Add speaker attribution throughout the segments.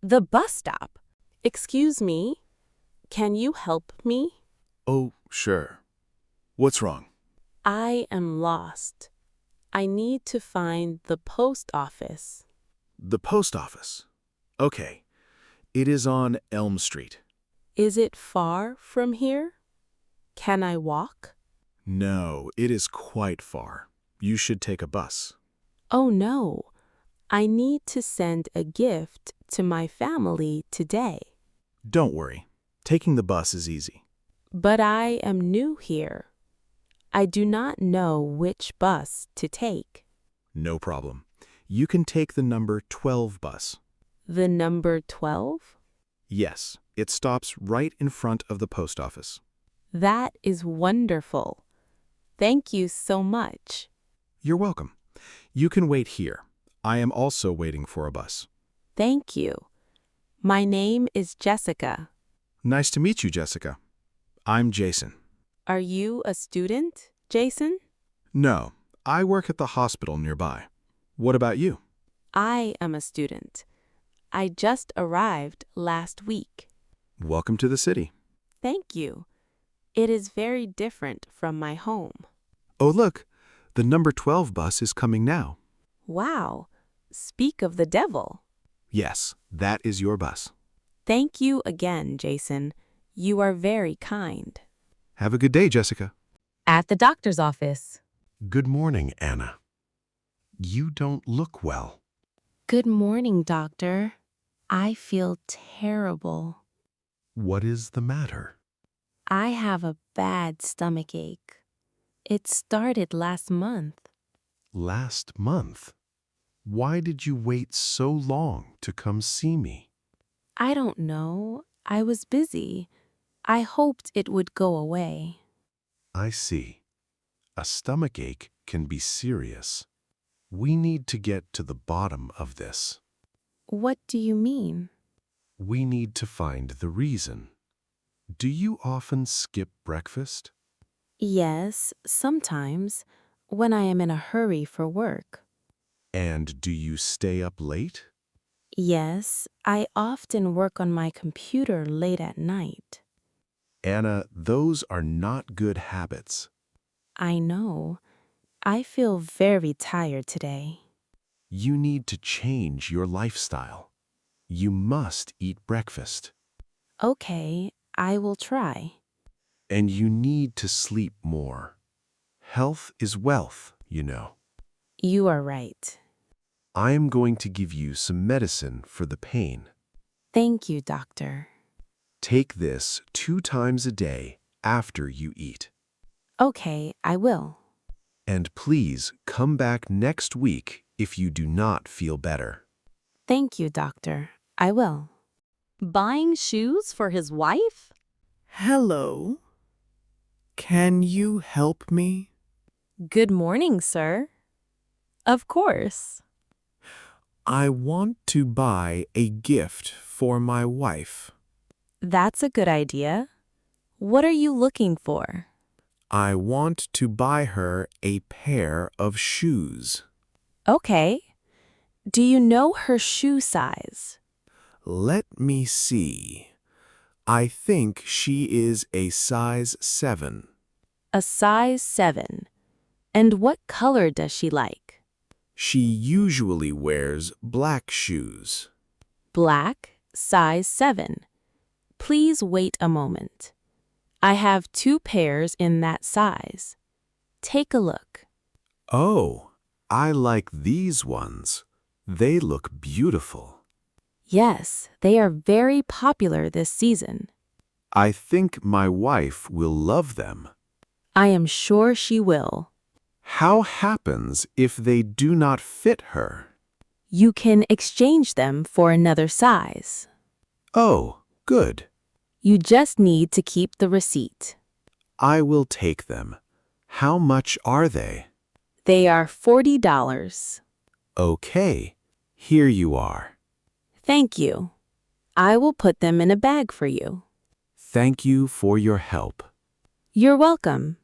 Speaker 1: The bus stop. Excuse me, can you help me?
Speaker 2: Oh, sure. What's wrong?
Speaker 1: I am lost. I need to find the post office.
Speaker 2: The post office. Okay. It is on Elm Street.
Speaker 1: Is it far from here? Can I walk?
Speaker 2: No, it is quite far. You should take a bus.
Speaker 1: Oh no, I need to send a gift to my family today.
Speaker 2: Don't worry. Taking the bus is easy.
Speaker 1: But I am new here. I do not know which bus to take.
Speaker 2: No problem. You can take the number 12 bus.
Speaker 1: The number 12?
Speaker 2: Yes, it stops right in front of the post office.
Speaker 1: That is wonderful. Thank you so much.
Speaker 2: You're welcome. You can wait here. I am also waiting for a bus.
Speaker 1: Thank you. My name is Jessica.
Speaker 2: Nice to meet you, Jessica. I'm Jason.
Speaker 1: Are you a student, Jason?
Speaker 2: No, I work at the hospital nearby. What about you?
Speaker 1: I am a student. I just arrived last week.
Speaker 2: Welcome to the city.
Speaker 1: Thank you. It is very different from my home.
Speaker 2: Oh, look, the number 12 bus is coming now.
Speaker 1: Wow. Speak of the devil.
Speaker 2: Yes, that is your bus.
Speaker 1: Thank you again, Jason. You are very kind.
Speaker 2: Have a good day, Jessica.
Speaker 1: At the doctor's office.
Speaker 3: Good morning, Anna. You don't look well.
Speaker 1: Good morning, doctor. I feel terrible.
Speaker 3: What is the matter?
Speaker 1: I have a bad stomach ache. It started last month.
Speaker 3: Last month? Why did you wait so long to come see me?
Speaker 1: I don't know. I was busy. I hoped it would go away.
Speaker 3: I see. A stomachache can be serious. We need to get to the bottom of this.
Speaker 1: What do you mean?
Speaker 3: We need to find the reason. Do you often skip breakfast?
Speaker 1: Yes, sometimes, when I am in a hurry for work.
Speaker 3: And do you stay up late?
Speaker 1: Yes, I often work on my computer late at night.
Speaker 3: Anna, those are not good habits.
Speaker 1: I know. I feel very tired today.
Speaker 3: You need to change your lifestyle. You must eat breakfast.
Speaker 1: Okay, I will try.
Speaker 3: And you need to sleep more. Health is wealth, you know.
Speaker 1: You are right.
Speaker 3: I am going to give you some medicine for the pain.
Speaker 1: Thank you, doctor.
Speaker 3: Take this 2 times a day after you eat.
Speaker 1: Okay, I will.
Speaker 3: And please come back next week if you do not feel better.
Speaker 1: Thank you, doctor. I will.
Speaker 4: Buying shoes for his wife?
Speaker 5: Hello. Can you help me?
Speaker 4: Good morning, sir. Of course.
Speaker 5: I want to buy a gift for my wife.
Speaker 4: That's a good idea. What are you looking for?
Speaker 5: I want to buy her a pair of shoes.
Speaker 4: Okay. Do you know her shoe size?
Speaker 5: Let me see. I think she is a size 7.
Speaker 4: A size 7. And what color does she like?
Speaker 5: She usually wears black shoes.
Speaker 4: Black, size 7. Please wait a moment. I have 2 pairs in that size. Take a look.
Speaker 3: Oh, I like these ones. They look beautiful.
Speaker 4: Yes, they are very popular this season.
Speaker 3: I think my wife will love them.
Speaker 4: I am sure she will.
Speaker 3: How happens if they do not fit her?
Speaker 4: You can exchange them for another size.
Speaker 3: Oh, good.
Speaker 4: You just need to keep the receipt.
Speaker 3: I will take them. How much are they?
Speaker 4: They are $40.
Speaker 3: Okay, here you are.
Speaker 4: Thank you. I will put them in a bag for you.
Speaker 3: Thank you for your help.
Speaker 4: You're welcome.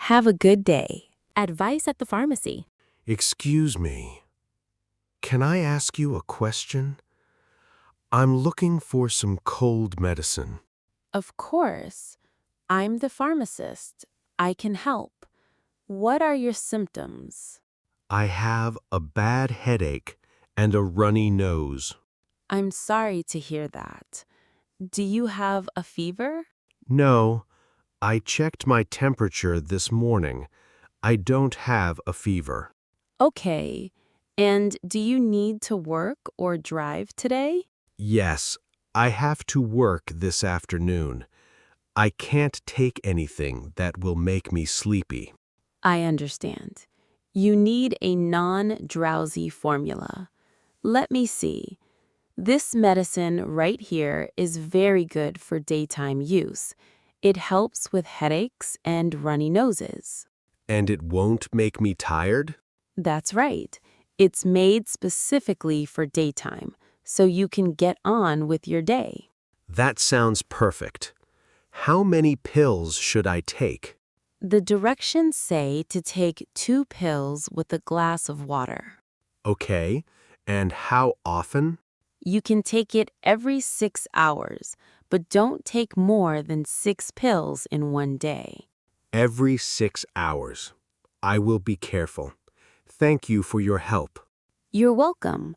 Speaker 4: Have a good day. Advice at the pharmacy.
Speaker 3: Excuse me. Can I ask you a question? I'm looking for some cold medicine.
Speaker 4: Of course. I'm the pharmacist. I can help. What are your symptoms?
Speaker 3: I have a bad headache and a runny nose.
Speaker 4: I'm sorry to hear that. Do you have a fever?
Speaker 3: No, I checked my temperature this morning. I don't have a fever.
Speaker 4: Okay. And do you need to work or drive today?
Speaker 3: Yes, I have to work this afternoon. I can't take anything that will make me sleepy.
Speaker 4: I understand. You need a non-drowsy formula. Let me see. This medicine right here is very good for daytime use. It helps with headaches and runny noses.
Speaker 3: And it won't make me tired?
Speaker 4: That's right. It's made specifically for daytime, so you can get on with your day.
Speaker 3: That sounds perfect. How many pills should I take?
Speaker 4: The directions say to take 2 pills with a glass of water.
Speaker 3: Okay, and how often?
Speaker 4: You can take it every 6 hours, but don't take more than 6 pills in one day.
Speaker 3: Every 6 hours. I will be careful. Thank you for your help.
Speaker 4: You're welcome.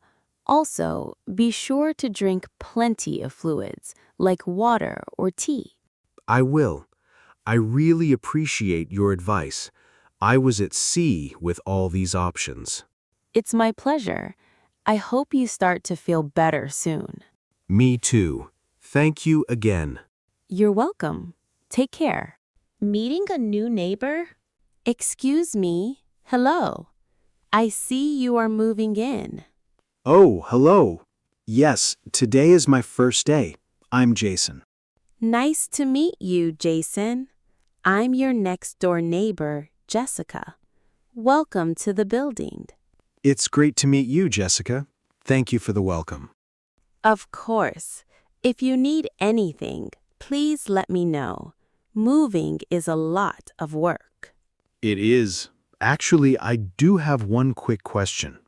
Speaker 4: Also, be sure to drink plenty of fluids, like water or tea.
Speaker 3: I will. I really appreciate your advice. I was at sea with all these options.
Speaker 4: It's my pleasure. I hope you start to feel better soon.
Speaker 3: Me too. Thank you again.
Speaker 4: You're welcome. Take care. Meeting a new neighbor? Excuse me. Hello. I see you are moving in.
Speaker 2: Oh, hello. Yes, today is my first day. I'm Jason.
Speaker 4: Nice to meet you, Jason. I'm your next-door neighbor, Jessica. Welcome to the building.
Speaker 2: It's great to meet you, Jessica. Thank you for the welcome.
Speaker 4: Of course. If you need anything, please let me know. Moving is a lot of work.
Speaker 2: It is. Actually, I do have one quick question.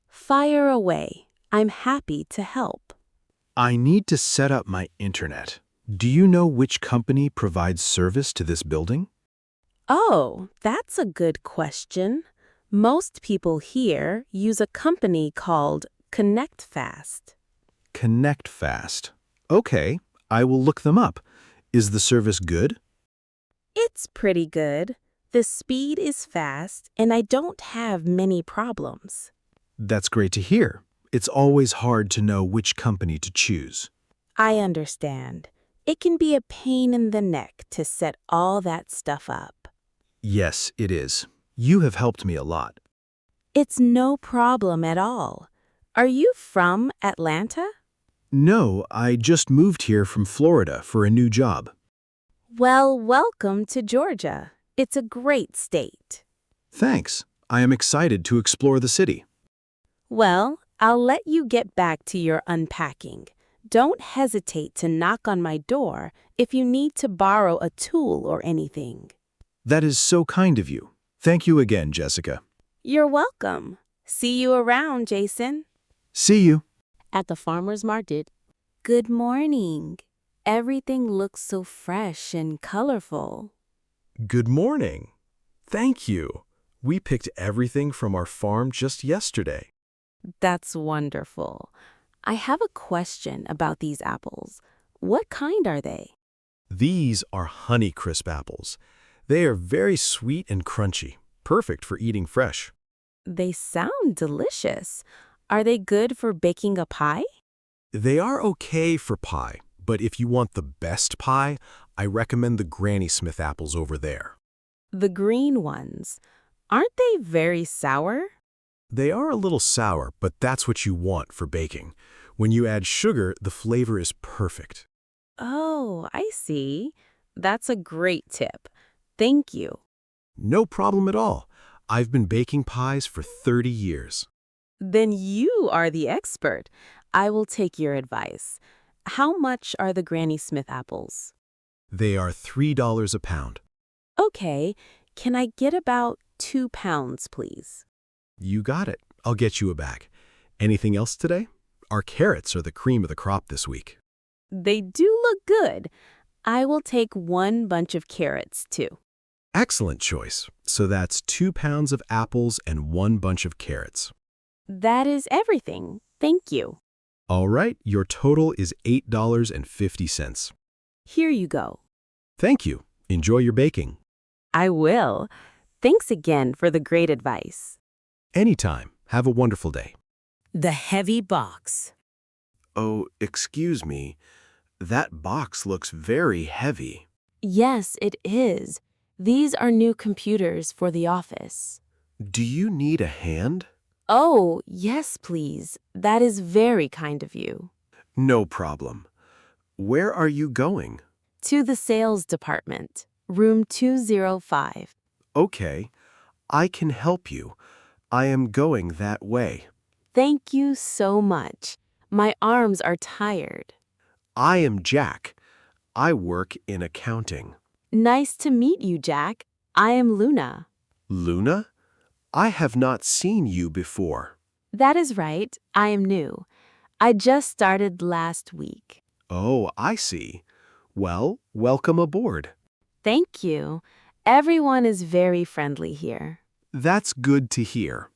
Speaker 4: Fire away. I'm happy to help.
Speaker 2: I need to set up my internet. Do you know which company provides service to this building?
Speaker 4: Oh, that's a good question. Most people here use a company called Connect Fast.
Speaker 2: Connect Fast. Okay, I will look them up. Is the service good?
Speaker 4: It's pretty good. The speed is fast, and I don't have many problems.
Speaker 2: That's great to hear. It's always hard to know which company to choose.
Speaker 4: I understand. It can be a pain in the neck to set all that stuff up.
Speaker 2: Yes, it is. You have helped me a lot.
Speaker 4: It's no problem at all. Are you from Atlanta?
Speaker 2: No, I just moved here from Florida for a new job.
Speaker 4: Well, welcome to Georgia. It's a great state.
Speaker 2: Thanks. I am excited to explore the city.
Speaker 4: Well, I'll let you get back to your unpacking. Don't hesitate to knock on my door if you need to borrow a tool or anything.
Speaker 2: That is so kind of you. Thank you again, Jessica.
Speaker 4: You're welcome. See you around, Jason.
Speaker 2: See you.
Speaker 4: At the farmer's market. Good morning. Everything looks so fresh and colorful.
Speaker 3: Good morning. Thank you. We picked everything from our farm just yesterday.
Speaker 4: That's wonderful. I have a question about these apples. What kind are they?
Speaker 3: These are Honeycrisp apples. They are very sweet and crunchy, perfect for eating fresh.
Speaker 4: They sound delicious. Are they good for baking a pie?
Speaker 3: They are okay for pie, but if you want the best pie, I recommend the Granny Smith apples over there.
Speaker 4: The green ones. Aren't they very sour?
Speaker 3: They are a little sour, but that's what you want for baking. When you add sugar, the flavor is perfect.
Speaker 4: Oh, I see. That's a great tip. Thank you.
Speaker 3: No problem at all. I've been baking pies for 30 years.
Speaker 4: Then you are the expert. I will take your advice. How much are the Granny Smith apples?
Speaker 3: They are $3 a pound.
Speaker 4: Okay, can I get about 2 pounds, please?
Speaker 3: You got it. I'll get you a bag. Anything else today?
Speaker 2: Our carrots are the cream of the crop this week.
Speaker 4: They do look good. I will take 1 bunch of carrots, too.
Speaker 2: Excellent choice. So that's 2 pounds of apples and 1 bunch of carrots.
Speaker 4: That is everything. Thank you.
Speaker 2: All right, your total is $8.50.
Speaker 4: Here you go.
Speaker 2: Thank you. Enjoy your baking.
Speaker 4: I will. Thanks again for the great advice.
Speaker 2: Anytime. Have a wonderful day.
Speaker 1: The heavy box.
Speaker 5: Oh, excuse me. That box looks very heavy.
Speaker 4: Yes, it is. These are new computers for the office.
Speaker 5: Do you need a hand?
Speaker 4: Oh, yes, please. That is very kind of you.
Speaker 5: No problem. Where are you going?
Speaker 4: To the sales department, room 205.
Speaker 5: Okay, I can help you. I am going that way.
Speaker 4: Thank you so much. My arms are tired.
Speaker 5: I am Jack. I work in accounting.
Speaker 4: Nice to meet you, Jack. I am Luna.
Speaker 5: Luna? I have not seen you before.
Speaker 4: That is right. I am new. I just started last week.
Speaker 5: Oh, I see. Well, welcome aboard.
Speaker 4: Thank you. Everyone is very friendly here.
Speaker 5: That's good to hear.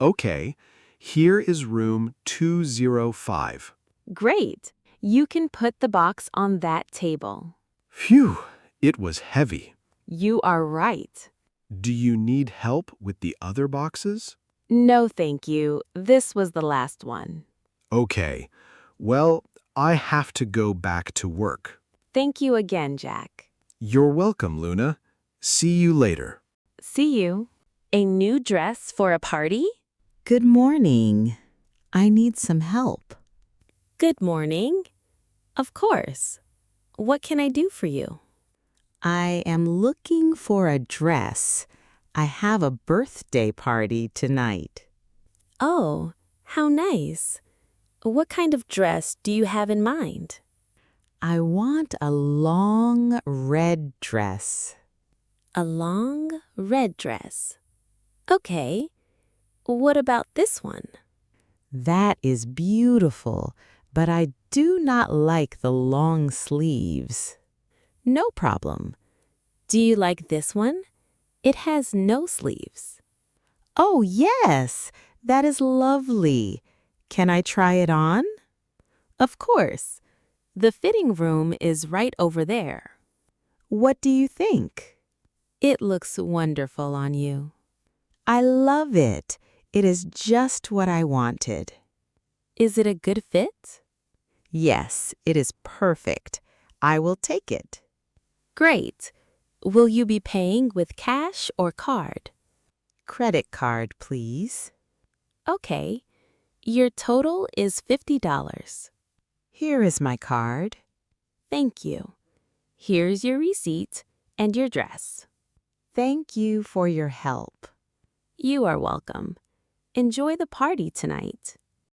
Speaker 5: Okay, here is room 205.
Speaker 4: Great. You can put the box on that table.
Speaker 5: Phew, it was heavy.
Speaker 4: You are right.
Speaker 5: Do you need help with the other boxes?
Speaker 4: No, thank you. This was the last one.
Speaker 5: Okay, well, I have to go back to work.
Speaker 4: Thank you again, Jack.
Speaker 5: You're welcome, Luna. See you later.
Speaker 4: See you. A new dress for a party?
Speaker 1: Good morning. I need some help.
Speaker 4: Good morning. Of course. What can I do for you?
Speaker 1: I am looking for a dress. I have a birthday party tonight.
Speaker 4: Oh, how nice. What kind of dress do you have in mind?
Speaker 1: I want a long red dress.
Speaker 4: A long red dress. Okay. What about this one?
Speaker 1: That is beautiful, but I do not like the long sleeves.
Speaker 4: No problem. Do you like this one? It has no sleeves.
Speaker 1: Oh, yes, that is lovely. Can I try it on?
Speaker 4: Of course. The fitting room is right over there.
Speaker 1: What do you think?
Speaker 4: It looks wonderful on you.
Speaker 1: I love it. It is just what I wanted.
Speaker 4: Is it a good fit?
Speaker 1: Yes, it is perfect. I will take it.
Speaker 4: Great. Will you be paying with cash or card?
Speaker 1: Credit card, please.
Speaker 4: Okay. Your total is $50.
Speaker 1: Here is my card.
Speaker 4: Thank you. Here's your receipt and your dress.
Speaker 1: Thank you for your help.
Speaker 4: You are welcome. Enjoy the party tonight.